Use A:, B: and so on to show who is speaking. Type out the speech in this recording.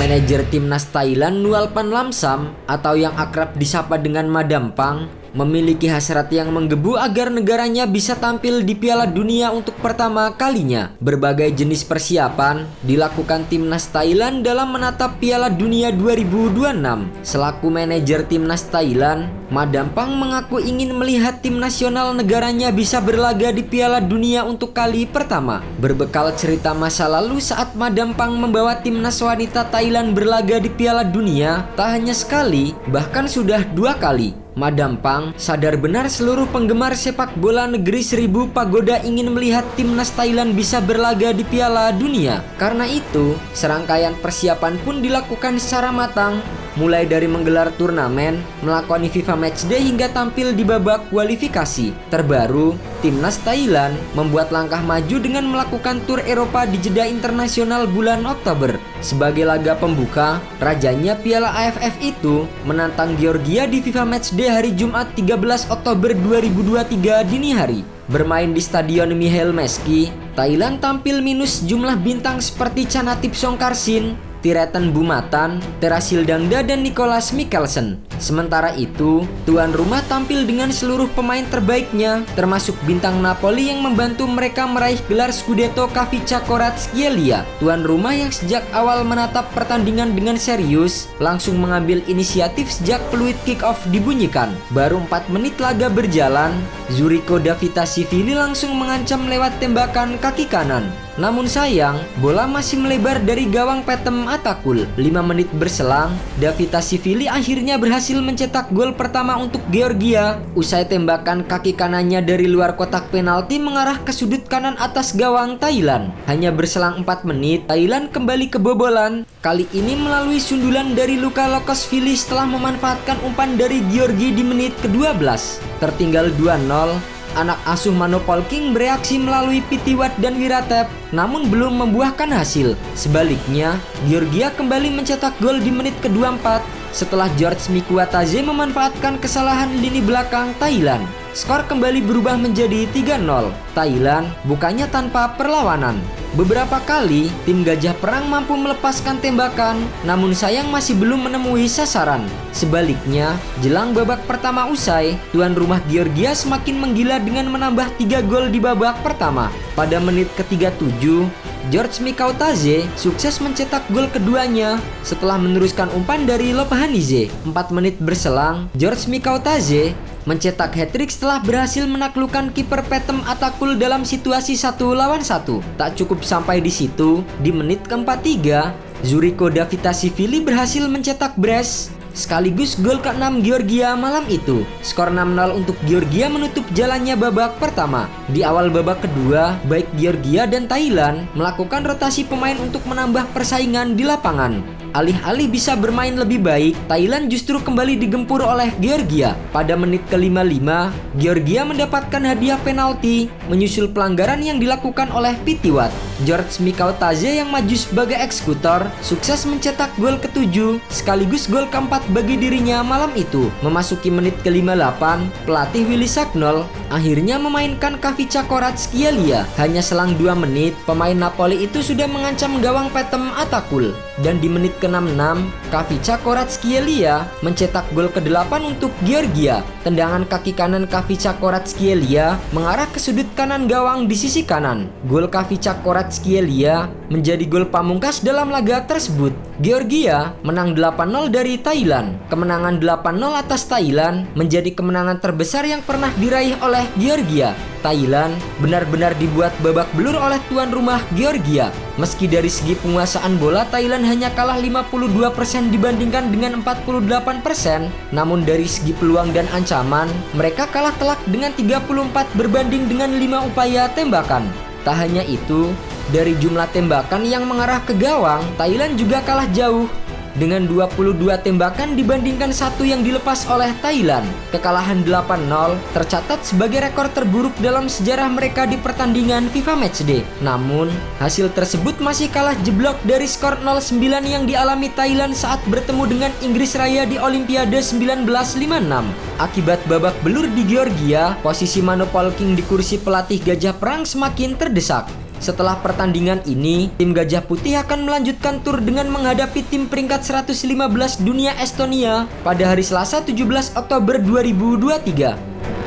A: Manajer timnas Thailand Nualpan Lamsam atau yang akrab disapa dengan Madam Pang memiliki hasrat yang menggebu agar negaranya bisa tampil di Piala Dunia untuk pertama kalinya. Berbagai jenis persiapan dilakukan timnas Thailand dalam menatap Piala Dunia 2026. Selaku manajer timnas Thailand, Madam Pang mengaku ingin melihat tim nasional negaranya bisa berlaga di Piala Dunia untuk kali pertama. Berbekal cerita masa lalu saat Madam Pang membawa timnas wanita Thailand berlaga di Piala Dunia, tak hanya sekali, bahkan sudah 2 kali. Madam Pang sadar benar seluruh penggemar sepak bola negeri Seribu Pagoda ingin melihat timnas Thailand bisa berlaga di Piala Dunia. Karena itu, serangkaian persiapan pun dilakukan secara matang, mulai dari menggelar turnamen, melakoni FIFA Matchday hingga tampil di babak kualifikasi. Terbaru, timnas Thailand membuat langkah maju dengan melakukan tur Eropa di jeda internasional bulan Oktober. Sebagai laga pembuka, rajanya Piala AFF itu menantang Georgia di FIFA Matchday hari Jumat 13 Oktober 2023 dini hari. Bermain di Stadion Mihail Meski, Thailand tampil minus jumlah bintang seperti Chanatip Songkarsin, Tireten Bumatan, Terasil Dangda, dan Nicholas Mikkelsen. Sementara itu, tuan rumah tampil dengan seluruh pemain terbaiknya, termasuk bintang Napoli yang membantu mereka meraih gelar Scudetto Kavica Kvaratskhelia. Tuan rumah yang sejak awal menatap pertandingan dengan serius, langsung mengambil inisiatif sejak peluit kick-off dibunyikan. Baru 4 menit laga berjalan, Zuriko Davitashvili langsung mengancam lewat tembakan kaki kanan. Namun sayang, bola masih melebar dari gawang Petem Atakul. 5 menit berselang, Davitashvili akhirnya berhasil mencetak gol pertama untuk Georgia. Usai tembakan kaki kanannya dari luar kotak penalti mengarah ke sudut kanan atas gawang Thailand. Hanya berselang 4 menit, Thailand kembali kebobolan. Kali ini melalui sundulan dari Luka Lokosvili setelah memanfaatkan umpan dari Georgi di menit ke-12. Tertinggal 2-0. Anak asuh Manopol King bereaksi melalui Pitiwat dan Wiratep, namun belum membuahkan hasil. Sebaliknya, Georgia kembali mencetak gol di menit ke-24 setelah George Mikuataze memanfaatkan kesalahan lini belakang Thailand. Skor kembali berubah menjadi 3-0. Thailand bukannya tanpa perlawanan. Beberapa kali, tim Gajah Perang mampu melepaskan tembakan, namun sayang masih belum menemui sasaran. Sebaliknya, jelang babak pertama usai, tuan rumah Georgia semakin menggila dengan menambah 3 gol di babak pertama. Pada menit ke-37, George Mikautadze sukses mencetak gol keduanya setelah meneruskan umpan dari Lopahanize. 4 menit berselang, George Mikautadze mencetak hat-trick setelah berhasil menaklukkan kiper Petem Atakul dalam situasi 1 lawan 1. Tak cukup sampai di situ, di menit ke-43, Zuriko Davitashvili berhasil mencetak brace sekaligus gol ke-6 Georgia malam itu. Skor 6-0 untuk Georgia menutup jalannya babak pertama. Di awal babak kedua, baik Georgia dan Thailand melakukan rotasi pemain untuk menambah persaingan di lapangan. Alih-alih bisa bermain lebih baik, Thailand justru kembali digempur oleh Georgia. Pada menit ke-55, Georgia mendapatkan hadiah penalti menyusul pelanggaran yang dilakukan oleh Pitiwat. George Mikautadze yang maju sebagai eksekutor sukses mencetak gol ke-7 sekaligus gol ke-4 bagi dirinya malam itu. Memasuki menit ke-58, pelatih Willy Sagnol akhirnya memainkan Kavica Kvaratskhelia. Hanya selang 2 menit, pemain Napoli itu sudah mengancam gawang Petem Atakul. Dan di menit ke-66, Kavica Kvaratskhelia mencetak gol ke-8 untuk Georgia. Tendangan kaki kanan Kavica Kvaratskhelia mengarah ke sudut kanan gawang di sisi kanan. Gol Kavica Kvaratskhelia menjadi gol pamungkas dalam laga tersebut. Georgia menang 8-0 dari Thailand. Kemenangan 8-0 atas Thailand menjadi kemenangan terbesar yang pernah diraih oleh Georgia. Thailand benar-benar dibuat babak belur oleh tuan rumah Georgia. Meski dari segi penguasaan bola Thailand hanya kalah 52% dibandingkan dengan 48%, namun dari segi peluang dan ancaman, mereka kalah telak dengan 34 berbanding dengan 5 upaya tembakan. Tak hanya itu, dari jumlah tembakan yang mengarah ke gawang, Thailand juga kalah jauh dengan 22 tembakan dibandingkan 1 yang dilepas oleh Thailand. Kekalahan 8-0 tercatat sebagai rekor terburuk dalam sejarah mereka di pertandingan FIFA Matchday. Namun, hasil tersebut masih kalah jeblok dari skor 0-9 yang dialami Thailand saat bertemu dengan Inggris Raya di Olimpiade 1956. Akibat babak belur di Georgia, posisi Manopol King di kursi pelatih Gajah Perang semakin terdesak. Setelah pertandingan ini, tim Gajah Putih akan melanjutkan tur dengan menghadapi tim peringkat 115 dunia Estonia pada hari Selasa 17 Oktober 2023.